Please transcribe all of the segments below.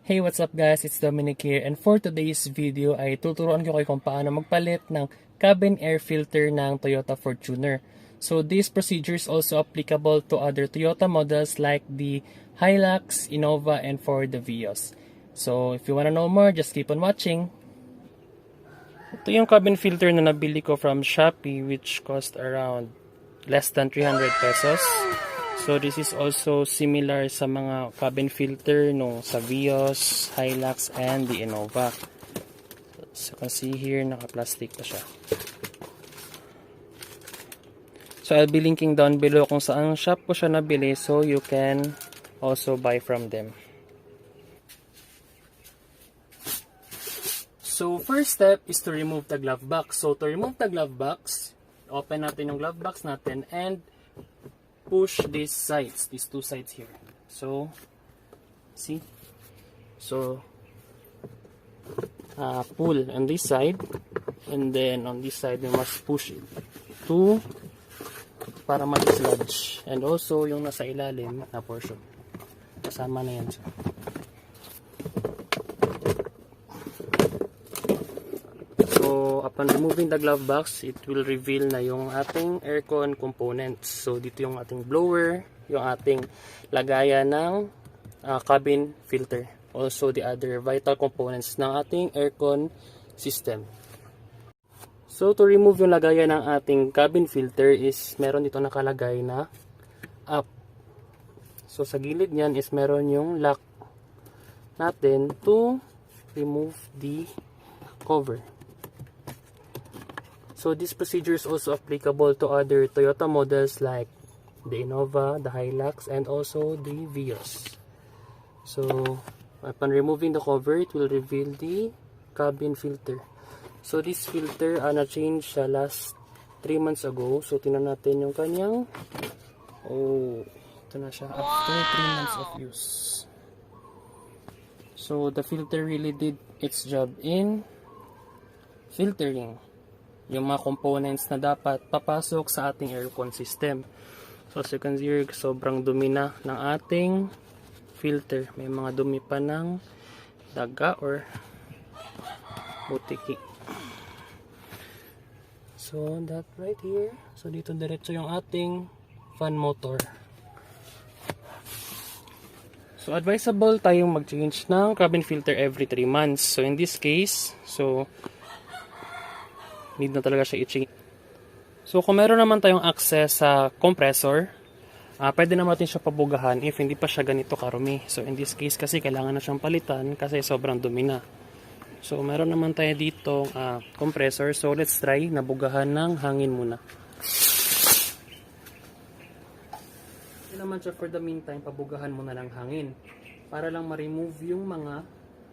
Hey, what's up guys? It's Dominic here, and for today's video ay tuturuan ko kayo kung paano magpalit ng cabin air filter ng Toyota Fortuner. So this procedure is also applicable to other Toyota models like the Hilux, Innova, and for the Vios. So if you wanna know more, just keep on watching. Ito yung cabin filter na nabili ko from Shopee, which cost around less than 300 pesos. So this is also similar sa mga cabin filter no sa Vios, Hilux, and the Innova. So you can see here, naka-plastic pa siya. So I'll be linking down below kung saan shop ko siya nabili, so you can also buy from them. So first step is to remove the glove box. So to remove the glove box, open natin yung glove box natin and push these sides, these two sides here. So see, so pull on this side, and then on this side we must push it to para ma-dislodge, and also yung nasa ilalim na portion kasama na yan siya. So upon removing the glove box, it will reveal na yung ating aircon components. So dito yung ating blower, yung ating lagayan ng cabin filter. Also the other vital components ng ating aircon system. So to remove yung lagayan ng ating cabin filter is meron dito nakalagay na up. So sa gilid niyan is meron yung lock natin to remove the cover. So this procedure is also applicable to other Toyota models like the Innova, the Hilux, and also the Vios. So upon removing the cover, it will reveal the cabin filter. So this filter na-change siya last 3 months ago. So tingnan natin yung kanyang, ito na siya after 3 months of use. So the filter really did its job in filtering yung mga components na dapat papasok sa ating aircon system. So as you can see, sobrang dumi na ng ating filter. May mga dumi pa ng daga or butiki. So that right here. So dito diretso yung ating fan motor. So advisable tayong mag-change ng cabin filter every 3 months. So in this case, need na talaga siya i-change. So kung meron naman tayong access sa compressor, pwede naman natin siya pabugahan if hindi pa siya ganito karumi. So in this case kasi kailangan na siyang palitan kasi sobrang dumi na. So meron naman tayo dito compressor. So let's try nabugahan ng hangin muna. Hindi naman siya for the meantime, pabugahan muna ng hangin para lang ma-remove yung mga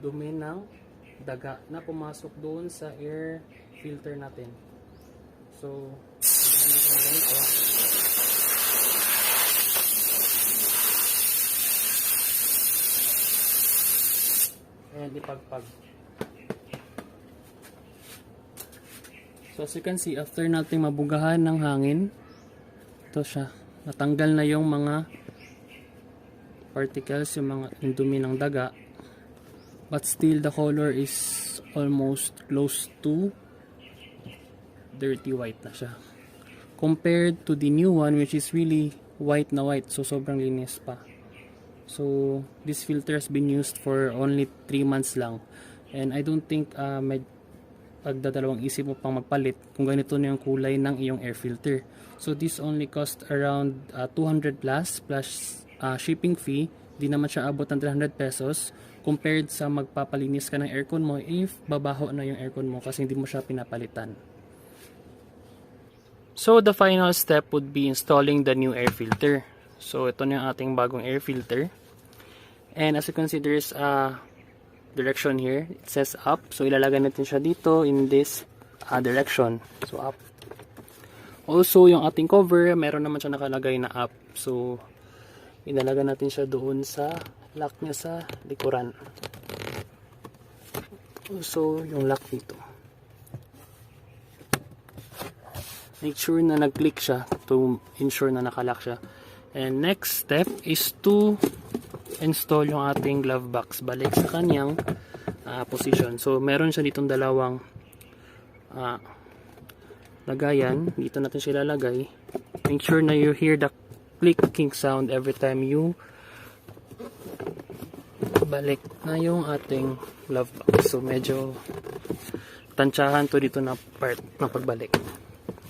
dumi ng daga na pumasok doon sa air filter natin. So, ganito. And ipagpag. So, as you can see, after natin mabugahan ng hangin, ito siya. Natanggal na yung mga particles, yung dumi ng daga. But still, the color is almost close to dirty white na siya. Compared to the new one, which is really white na white. So, sobrang linis pa. So, this filter has been used for only 3 months lang. And I don't think may pagdadalawang isip mo pang magpalit kung ganito na yung kulay ng iyong air filter. So, this only cost around 200 plus shipping fee. Di naman siya abot ng 300 pesos compared sa magpapalinis ka ng aircon mo if babaho na yung aircon mo kasi hindi mo siya pinapalitan. So the final step would be installing the new air filter. So ito na yung ating bagong air filter. And as you can see, there's a direction here. It says up. So ilalagay natin siya dito in this direction. So up. Also yung ating cover, meron naman siya nakalagay na up. So ilalagay natin siya doon sa lock niya sa likuran. Also yung lock dito. Make sure na nag-click siya to ensure na nakalock siya. And next step is to install yung ating glove box balik sa kanyang position. So meron siya ditong dalawang lagayan. Dito natin siya lalagay. Make sure na you hear the clicking sound every time you balik na yung ating glove box. So medyo tansyahan to dito na part ng pagbalik.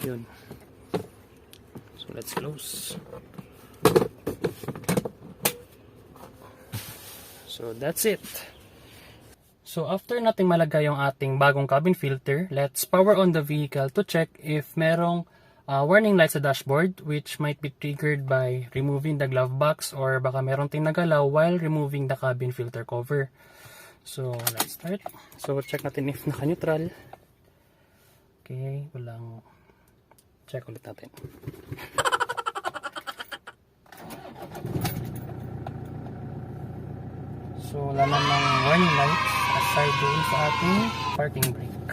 Yun. So let's close. So that's it. So after nating malagay yung ating bagong cabin filter, let's power on the vehicle to check if merong warning light sa dashboard, which might be triggered by removing the glove box or baka merong ting nagalaw while removing the cabin filter cover. So let's start. So check natin if naka-neutral. Okay, walang, check ulit natin. So wala namang warning lights aside doon sa ating parking brake.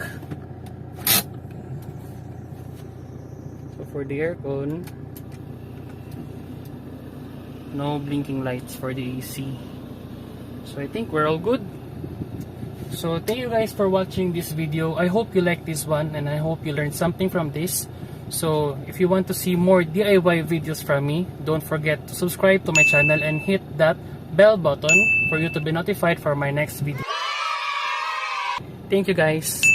So for the aircon, no blinking lights for the AC. So I think we're all good. So thank you guys for watching this video. I hope you like this one and I hope you learned something from this. So if you want to see more DIY videos from me, don't forget to subscribe to my channel and hit that bell button for you to be notified for my next video. Thank you guys.